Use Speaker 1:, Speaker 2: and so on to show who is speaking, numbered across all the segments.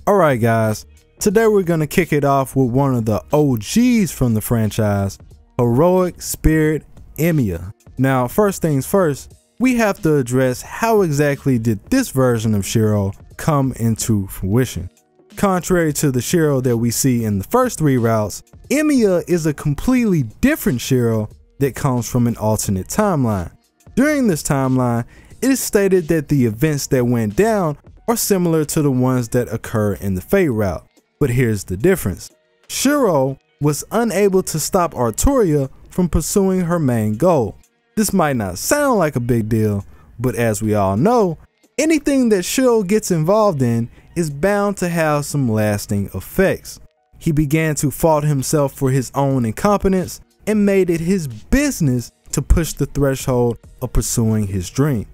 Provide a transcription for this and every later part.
Speaker 1: Alright guys, today we're going to kick it off with one of the OGs from the franchise, Heroic Spirit Emiya. Now first things first, we have to address how exactly did this version of Shiro come into fruition. Contrary to the Shiro that we see in the first three routes, Emiya is a completely different Shiro that comes from an alternate timeline. During this timeline, it is stated that the events that went down are similar to the ones that occur in the Fate route. But here's the difference. Shiro was unable to stop Arturia from pursuing her main goal. This might not sound like a big deal, but as we all know, anything that Shiro gets involved in is bound to have some lasting effects. He began to fault himself for his own incompetence and made it his business to push the threshold of pursuing his dream.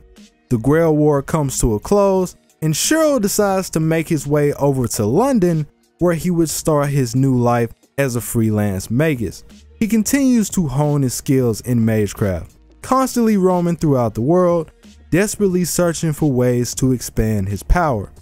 Speaker 1: The Grail War comes to a close, and Shiro decides to make his way over to London, where he would start his new life as a freelance magus. He continues to hone his skills in magecraft, constantly roaming throughout the world, desperately searching for ways to expand his power.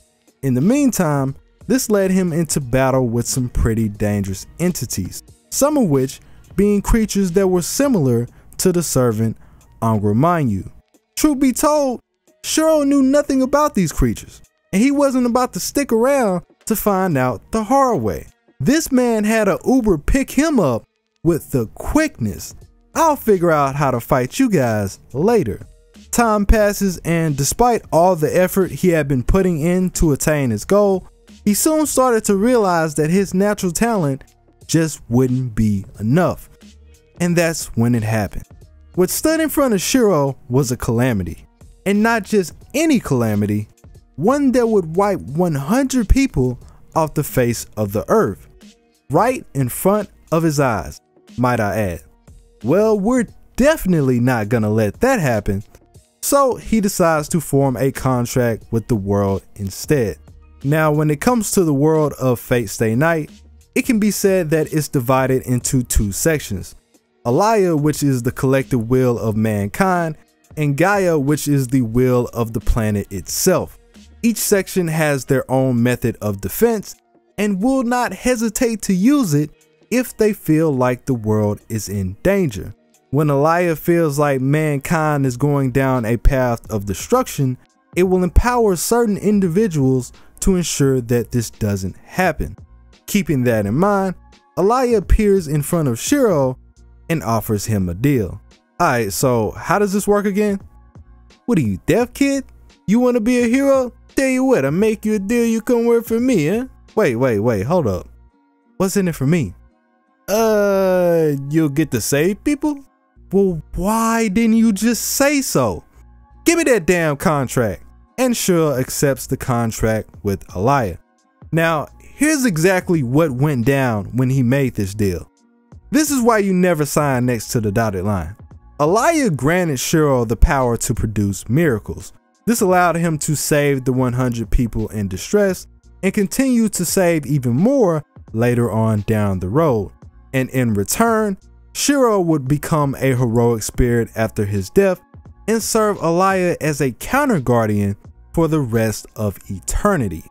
Speaker 1: In the meantime, this led him into battle with some pretty dangerous entities, some of which being creatures that were similar to the servant Angramanyu. Truth be told, Shiro knew nothing about these creatures, and he wasn't about to stick around to find out the hard way. This man had a Uber pick him up with the quickness. I'll figure out how to fight you guys later. Time passes, and despite all the effort he had been putting in to attain his goal, he soon started to realize that his natural talent just wouldn't be enough. And that's when it happened. What stood in front of Shiro was a calamity. And not just any calamity, one that would wipe 100 people off the face of the earth, right in front of his eyes, might I add. Well, we're definitely not gonna let that happen, so he decides to form a contract with the world instead. Now, when it comes to the world of FateStay Night, it can be said that it's divided into two sections. Alaya, which is the collective will of mankind, and Gaia, which is the will of the planet itself. Each section has their own method of defense and will not hesitate to use it if they feel like the world is in danger. When Alaya feels like mankind is going down a path of destruction, it will empower certain individuals to ensure that this doesn't happen. Keeping that in mind, Alaya appears in front of Shiro and offers him a deal. Alright, so how does this work again? What are you, deaf kid? You want to be a hero? Tell you what, I'll make you a deal, you come work for me, huh? Wait, hold up. What's in it for me? You'll get to save people? Well, why didn't you just say so? Give me that damn contract. And Shiro accepts the contract with Alaya. Now, here's exactly what went down when he made this deal. This is why you never sign next to the dotted line. Alaya granted Shiro the power to produce miracles. This allowed him to save the 100 people in distress and continue to save even more later on down the road. And in return, Shiro would become a heroic spirit after his death and serve Alaya as a counter guardian for the rest of eternity.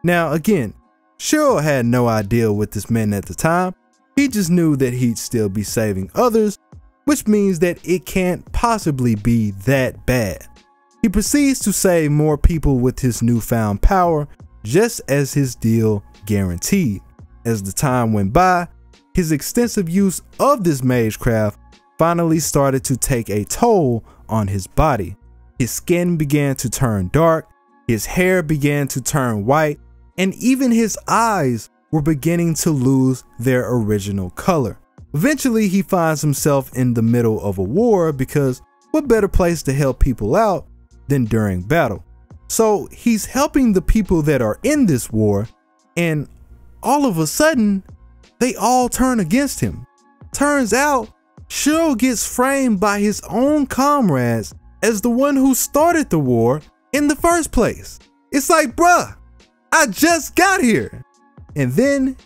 Speaker 1: Now again, Shiro had no idea what this meant at the time. He just knew that he'd still be saving others, which means that it can't possibly be that bad. He proceeds to save more people with his newfound power, just as his deal guaranteed. As the time went by, his extensive use of this magecraft finally started to take a toll on his body. His skin began to turn dark, his hair began to turn white, and even his eyes were beginning to lose their original color. Eventually, he finds himself in the middle of a war because what better place to help people out than during battle? So he's helping the people that are in this war, and all of a sudden, they all turn against him. Turns out, Shiro gets framed by his own comrades as the one who started the war in the first place. It's like, bruh, I just got here. And then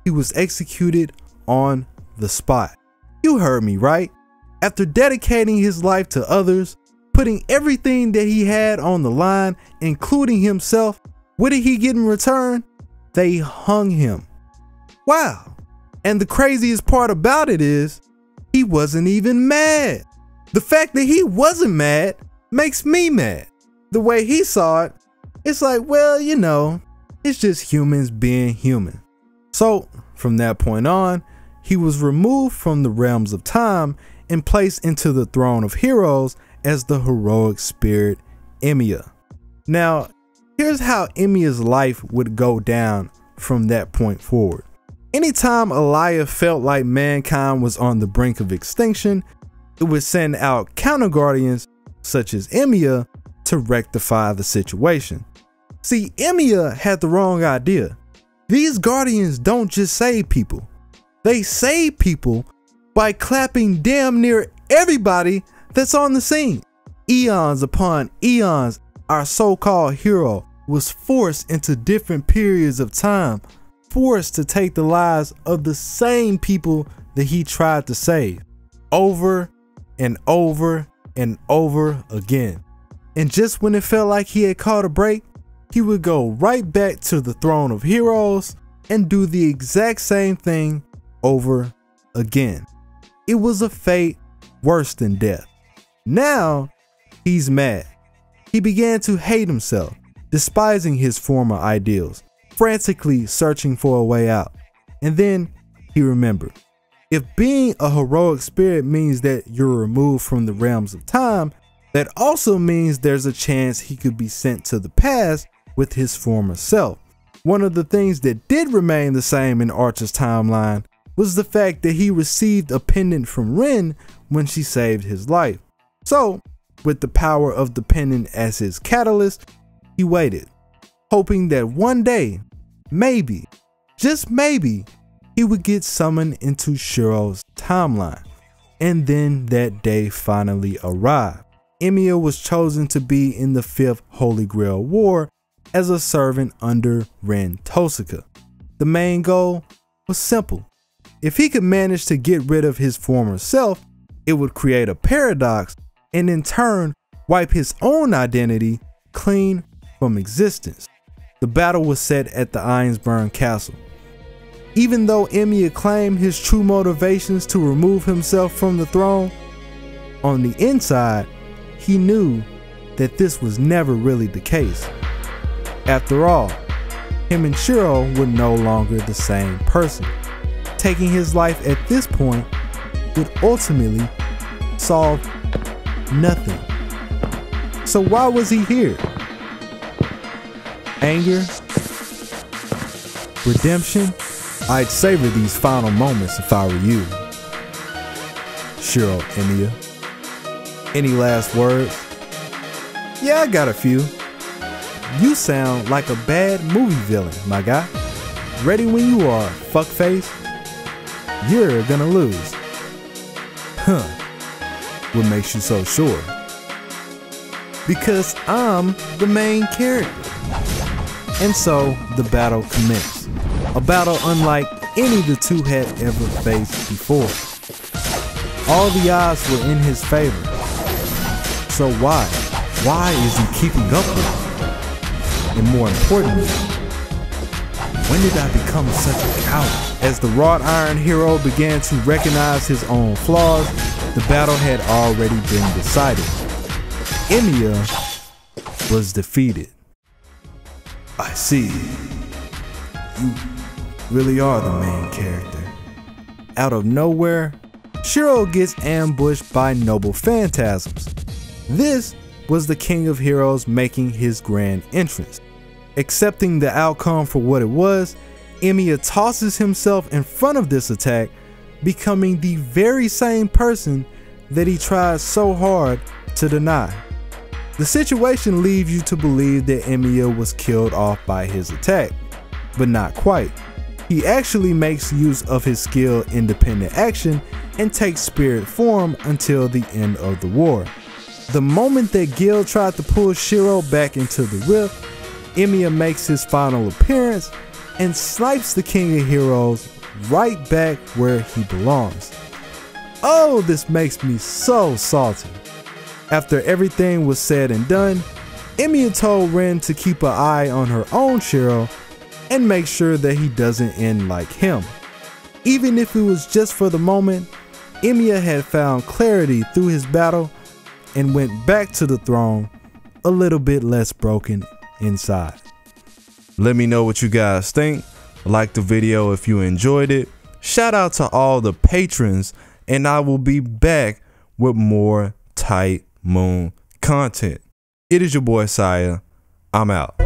Speaker 1: he was executed on the spot. You heard me right. After dedicating his life to others, putting everything that he had on the line, including himself, what did he get in return? they hung him. Wow. And the craziest part about it is, he wasn't even mad. The fact that he wasn't mad makes me mad. The way he saw it, it's like, well, you know, it's just humans being human. So from that point on, he was removed from the realms of time and placed into the throne of heroes as the heroic spirit Emiya. Now, here's how Emiya's life would go down from that point forward. Anytime Tsiah felt like mankind was on the brink of extinction, it would send out counter guardians such as Emiya to rectify the situation. See, Emiya had the wrong idea. These guardians don't just save people. They save people by clapping damn near everybody that's on the scene. Eons upon eons, our so-called hero was forced into different periods of time, forced to take the lives of the same people that he tried to save, over and over and over again. And just when it felt like he had caught a break, he would go right back to the throne of heroes and do the exact same thing over again. It was a fate worse than death. Now he's mad. He began to hate himself, despising his former ideals, frantically searching for a way out. And then he remembered, if being a heroic spirit means that you're removed from the realms of time, that also means there's a chance he could be sent to the past with his former self. One of the things that did remain the same in Archer's timeline was the fact that he received a pendant from Ren when she saved his life. So, with the power of the pendant as his catalyst, he waited, hoping that one day, maybe, just maybe, he would get summoned into Shiro's timeline. And then that day finally arrived. Emiya was chosen to be in the 5th Holy Grail War as a servant under Ren Tosaka. The main goal was simple. If he could manage to get rid of his former self, it would create a paradox and in turn wipe his own identity clean from existence. The battle was set at the Ironsburn Castle. Even though Emiya claimed his true motivations to remove himself from the throne, on the inside, he knew that this was never really the case. After all, him and Shiro were no longer the same person. Taking his life at this point would ultimately solve nothing. So why was he here? Anger? Redemption? I'd savor these final moments if I were you. Shiro, Emiya. Any last words? Yeah, I got a few. You sound like a bad movie villain, my guy. Ready when you are, fuckface. You're gonna lose. Huh. What makes you so sure? Because I'm the main character. And so the battle commenced. A battle unlike any the two had ever faced before. All the odds were in his favor. So why? Why is he keeping up with him? And more importantly, when did I become such a coward? As the wrought iron hero began to recognize his own flaws, the battle had already been decided. Emiya was defeated. I see. You really are the main character. Out of nowhere, Shiro gets ambushed by noble phantasms. This was the King of Heroes making his grand entrance. Accepting the outcome for what it was, Emiya tosses himself in front of this attack, becoming the very same person that he tried so hard to deny. The situation leaves you to believe that Emiya was killed off by his attack, but not quite. He actually makes use of his skill independent action and takes spirit form until the end of the war. The moment that Gil tried to pull Shiro back into the rift, Emiya makes his final appearance and snipes the King of Heroes right back where he belongs. Oh, this makes me so salty. After everything was said and done, Emiya told Ren to keep an eye on her own Shiro and make sure that he doesn't end like him. Even if it was just for the moment, Emiya had found clarity through his battle and went back to the throne a little bit less broken inside. Let me know what you guys think. Like the video if you enjoyed it. Shout out to all the patrons, and I will be back with more Tight Moon content. It is your boy Tsiah. I'm out.